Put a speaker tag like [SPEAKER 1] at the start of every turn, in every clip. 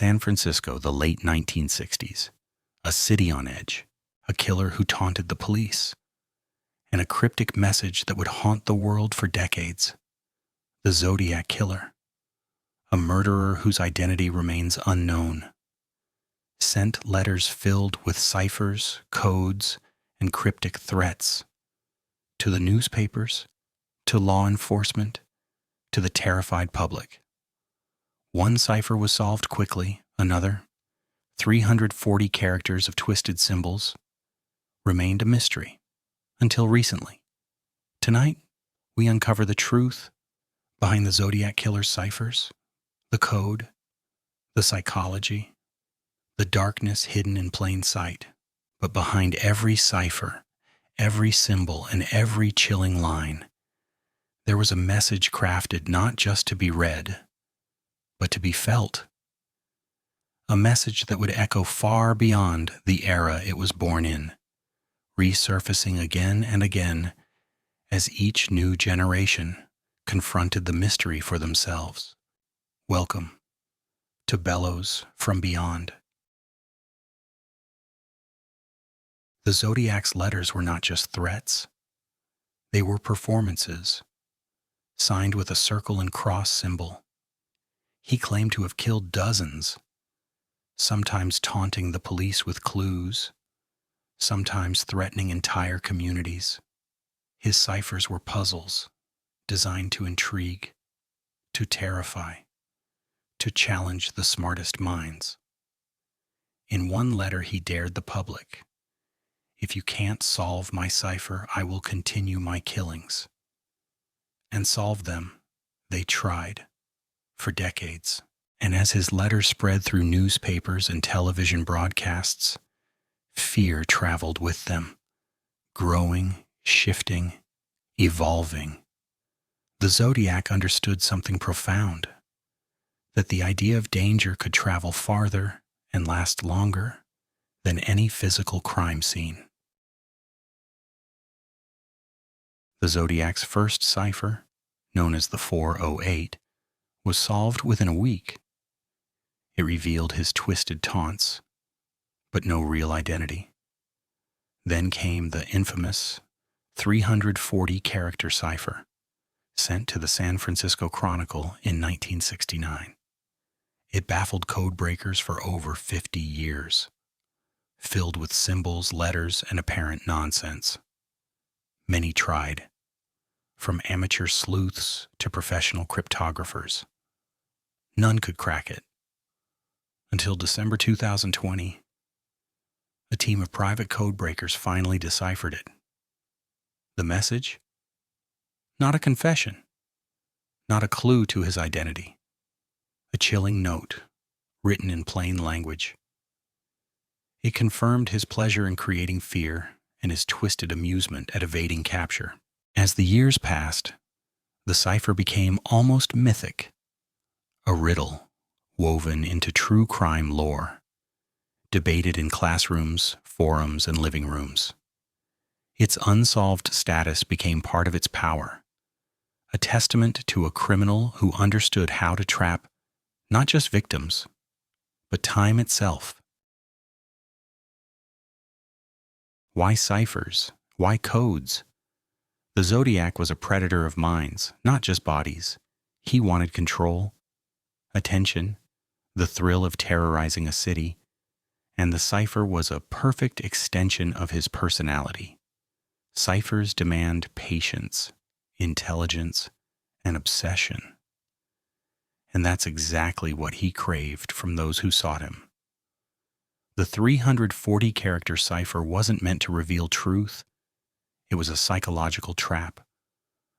[SPEAKER 1] San Francisco, the late 1960s. A city on edge, a killer who taunted the police, and a cryptic message that would haunt the world for decades. The Zodiac Killer, a murderer whose identity remains unknown, sent letters filled with ciphers, codes, and cryptic threats to the newspapers, to law enforcement, to the terrified public. One cipher was solved quickly, another, 340 characters of twisted symbols, remained a mystery until recently. Tonight, we uncover the truth behind the Zodiac Killer's ciphers, the code, the psychology, the darkness hidden in plain sight. But behind every cipher, every symbol, and every chilling line, there was a message crafted not just to be read, but to be felt. A message that would echo far beyond the era it was born in, resurfacing again and again as each new generation confronted the mystery for themselves. Welcome to Bellows From Beyond. The Zodiac's letters were not just threats. They were performances, signed with a circle and cross symbol. He claimed to have killed dozens, sometimes taunting the police with clues, sometimes threatening entire communities. His ciphers were puzzles designed to intrigue, to terrify, to challenge the smartest minds. In one letter, he dared the public, "If you can't solve my cipher, I will continue my killings." And solve them, they tried, for decades. And as his letters spread through newspapers and television broadcasts, fear traveled with them, growing, shifting, evolving. The Zodiac understood something profound, that the idea of danger could travel farther and last longer than any physical crime scene. The Zodiac's first cipher, known as the 408, was solved within a week. It revealed his twisted taunts, but no real identity. Then came the infamous 340-character cipher, sent to the San Francisco Chronicle in 1969. It baffled code breakers for over 50 years, filled with symbols, letters, and apparent nonsense. Many tried, from amateur sleuths to professional cryptographers. None could crack it. Until December 2020, a team of private code breakers finally deciphered it. The message? Not a confession, not a clue to his identity. A chilling note, written in plain language. It confirmed his pleasure in creating fear and his twisted amusement at evading capture. As the years passed, the cipher became almost mythic, a riddle woven into true crime lore, debated in classrooms, forums, and living rooms. Its unsolved status became part of its power, a testament to a criminal who understood how to trap not just victims, but time itself. Why ciphers? Why codes? The Zodiac was a predator of minds, not just bodies. He wanted control, attention, the thrill of terrorizing a city, and the cipher was a perfect extension of his personality. Ciphers demand patience, intelligence, and obsession. And that's exactly what he craved from those who sought him. The 340-character cipher wasn't meant to reveal truth. It was a psychological trap,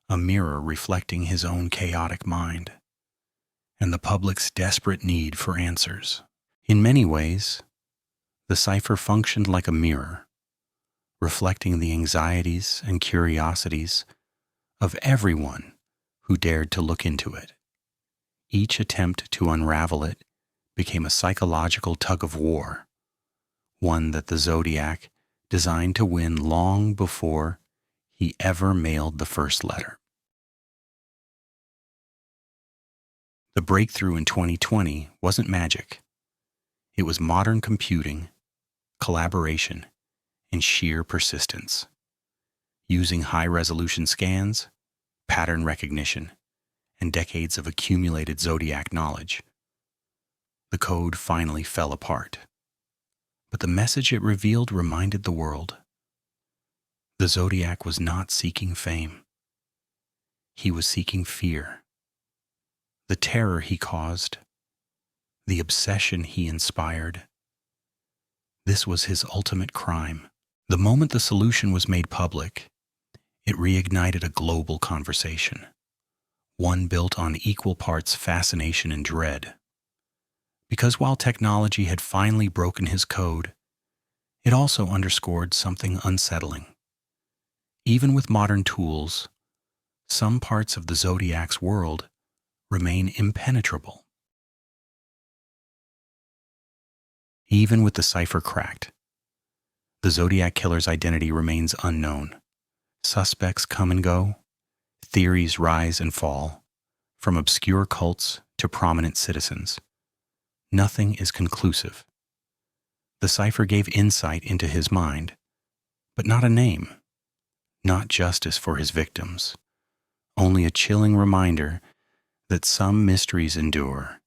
[SPEAKER 1] a mirror reflecting his own chaotic mind, and the public's desperate need for answers. In many ways, the cipher functioned like a mirror, reflecting the anxieties and curiosities of everyone who dared to look into it. Each attempt to unravel it became a psychological tug-of-war, one that the Zodiac designed to win long before he ever mailed the first letter. The breakthrough in 2020 wasn't magic. It was modern computing, collaboration, and sheer persistence. Using high-resolution scans, pattern recognition, and decades of accumulated Zodiac knowledge, the code finally fell apart. But the message it revealed reminded the world. The Zodiac was not seeking fame. He was seeking fear. The terror he caused, the obsession he inspired. This was his ultimate crime. The moment the solution was made public, it reignited a global conversation, one built on equal parts fascination and dread. Because while technology had finally broken his code, it also underscored something unsettling. Even with modern tools, some parts of the Zodiac's world remain impenetrable. Even with the cipher cracked, the Zodiac Killer's identity remains unknown. Suspects come and go, theories rise and fall, from obscure cults to prominent citizens. Nothing is conclusive. The cipher gave insight into his mind, but not a name, not justice for his victims, only a chilling reminder that some mysteries endure,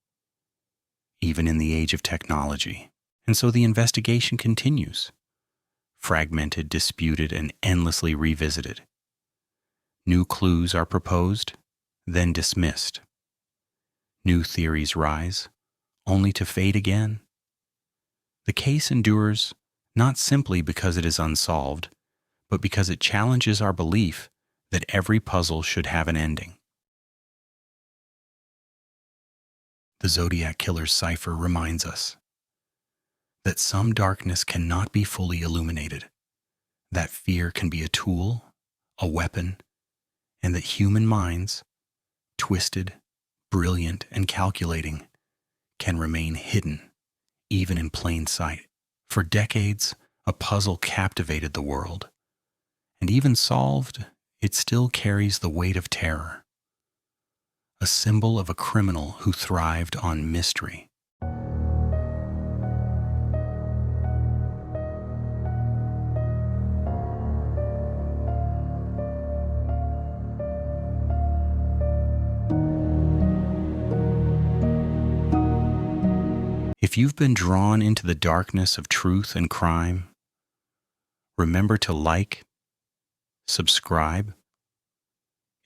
[SPEAKER 1] even in the age of technology. And so the investigation continues, fragmented, disputed, and endlessly revisited. New clues are proposed, then dismissed. New theories rise, only to fade again. The case endures not simply because it is unsolved, but because it challenges our belief that every puzzle should have an ending. The Zodiac Killer's cipher reminds us that some darkness cannot be fully illuminated, that fear can be a tool, a weapon, and that human minds, twisted, brilliant, and calculating, can remain hidden, even in plain sight. For decades, a puzzle captivated the world, and even solved, it still carries the weight of terror, a symbol of a criminal who thrived on mystery. If you've been drawn into the darkness of truth and crime, remember to like, subscribe,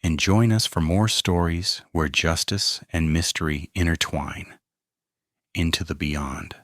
[SPEAKER 1] and join us for more stories where justice and mystery intertwine into the beyond.